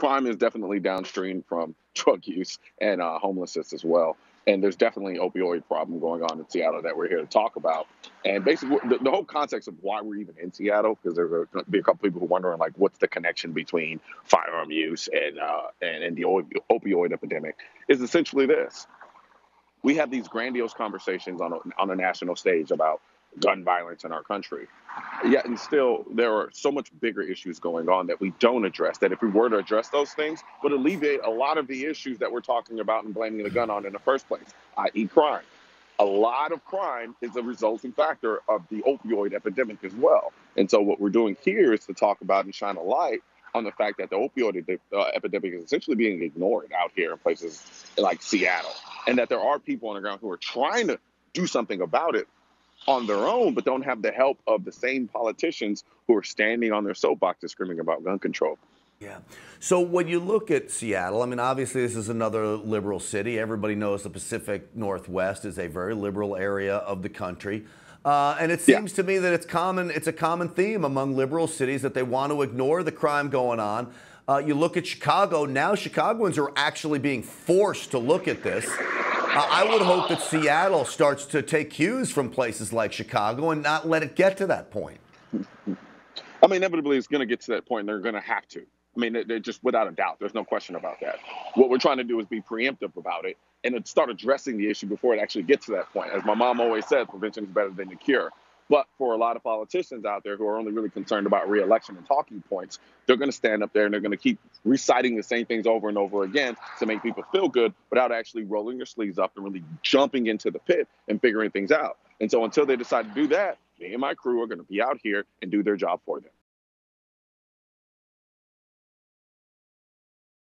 crime is definitely downstream from drug use and homelessness as well. And there's definitely an opioid problem going on in Seattle that we're here to talk about. And basically, the whole context of why we're even in Seattle, because there's going to be a couple people who are wondering, like, what's the connection between firearm use and the opioid epidemic, is essentially this. We have these grandiose conversations on a national stage about gun violence in our country. Yet and still, there are so much bigger issues going on that we don't address, that if we were to address those things, would alleviate a lot of the issues that we're talking about and blaming the gun on in the first place, i.e. crime. A lot of crime is a resulting factor of the opioid epidemic as well. And so what we're doing here is to talk about and shine a light on the fact that the opioid epidemic is essentially being ignored out here in places like Seattle, and that there are people on the ground who are trying to do something about it on their own, but don't have the help of the same politicians who are standing on their soapboxes screaming about gun control. Yeah. So when you look at Seattle, I mean, obviously this is another liberal city. Everybody knows the Pacific Northwest is a very liberal area of the country. And it seems to me that it's a common theme among liberal cities that they want to ignore the crime going on. You look at Chicago, now Chicagoans are actually being forced to look at this. I would hope that Seattle starts to take cues from places like Chicago and not let it get to that point. I mean, inevitably it's going to get to that point, and they're going to have to. I mean, they're just without a doubt. There's no question about that. What we're trying to do is be preemptive about it and start addressing the issue before it actually gets to that point. As my mom always said, prevention is better than the cure. But for a lot of politicians out there who are only really concerned about re-election and talking points, they're going to stand up there and they're going to keep reciting the same things over and over again to make people feel good without actually rolling their sleeves up and really jumping into the pit and figuring things out. And so until they decide to do that, me and my crew are going to be out here and do their job for them.